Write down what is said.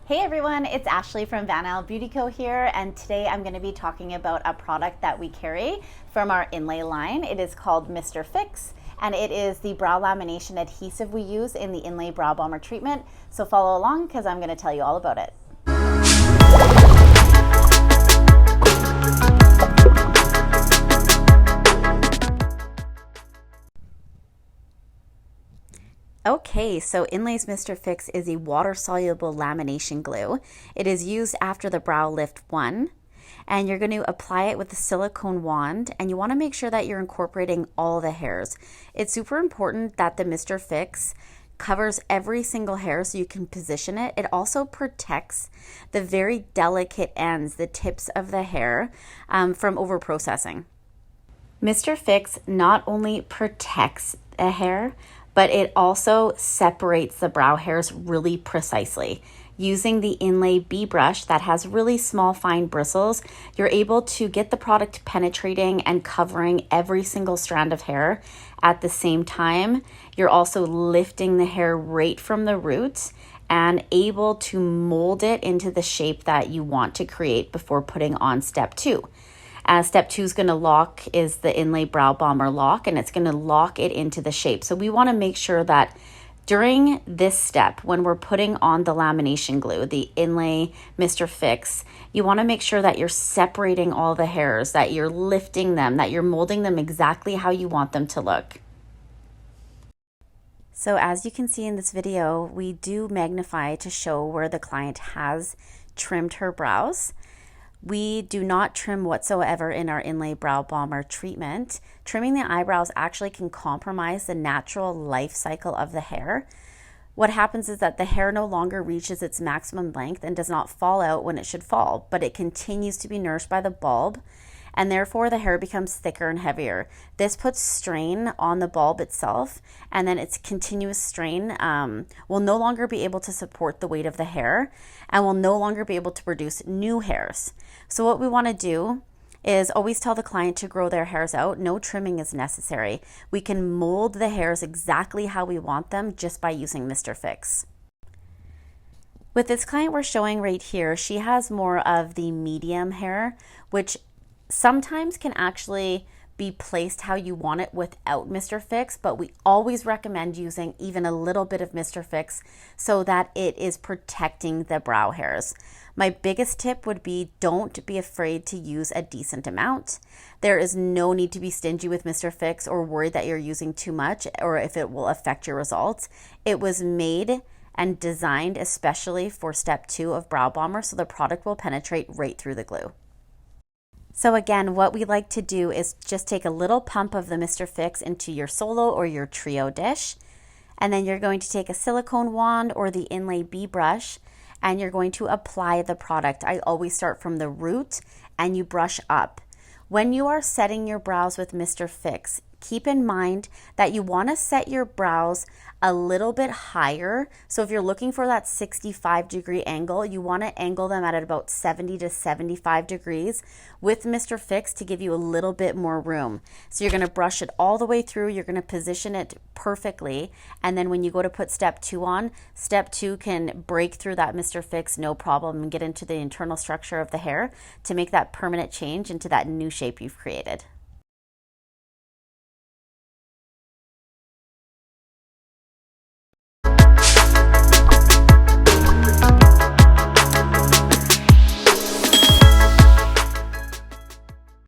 Hey everyone, it's Ashley from Van Isle Beauty Co here, and today I'm going to be talking about a product that we carry from our InLei line. It is called Mr. Fix, and it is the brow lamination adhesive we use in the InLei Brow Bomber treatment. So follow along because I'm going to tell you all about it. Okay, so InLei's Mr. Fix is a water-soluble lamination glue. It is used after the brow lift 1, and you're going to apply it with a silicone wand, and you want to make sure that you're incorporating all the hairs. It's super important that the Mr. Fix covers every single hair so you can position it. It also protects the very delicate ends, the tips of the hair, from over-processing. Mr. Fix not only protects a hair, but it also separates the brow hairs really precisely. Using the InLei B brush that has really small fine bristles, you're able to get the product penetrating and covering every single strand of hair at the same time. You're also lifting the hair right from the roots and able to mold it into the shape that you want to create before putting on step 2. Step 2 is going to lock is the InLei Brow Bomber lock, and it's going to lock it into the shape. So we want to make sure that during this step, when we're putting on the lamination glue, the InLei Mr. Fix, you want to make sure that you're separating all the hairs, that you're lifting them, that you're molding them exactly how you want them to look. So as you can see in this video, we do magnify to show where the client has trimmed her brows. We do not trim whatsoever in our InLei Brow Bomber treatment. Trimming the eyebrows actually can compromise the natural life cycle of the hair. What happens is that the hair no longer reaches its maximum length and does not fall out when it should fall, but it continues to be nourished by the bulb, and therefore the hair becomes thicker and heavier. This puts strain on the bulb itself, and then its continuous strain will no longer be able to support the weight of the hair and will no longer be able to produce new hairs. So what we want to do is always tell the client to grow their hairs out. No trimming is necessary. We can mold the hairs exactly how we want them just by using Mr. Fix. With this client we're showing right here, she has more of the medium hair, which sometimes can actually be placed how you want it without Mr. Fix, but we always recommend using even a little bit of Mr. Fix so that it is protecting the brow hairs. My biggest tip would be don't be afraid to use a decent amount. There is no need to be stingy with Mr. Fix or worried that you're using too much or if it will affect your results. It was made and designed especially for step 2 of Brow Bomber, so the product will penetrate right through the glue. So again, what we like to do is just take a little pump of the Mr. Fix into your solo or your trio dish, and then you're going to take a silicone wand or the InLei B brush, and you're going to apply the product. I always start from the root and you brush up. When you are setting your brows with Mr. Fix, keep in mind that you want to set your brows a little bit higher. So if you're looking for that 65-degree angle, you want to angle them at about 70 to 75 degrees with Mr. Fix to give you a little bit more room. So you're going to brush it all the way through. You're going to position it perfectly. And then when you go to put step 2 on, step 2 can break through that Mr. Fix no problem and get into the internal structure of the hair to make that permanent change into that new shape you've created.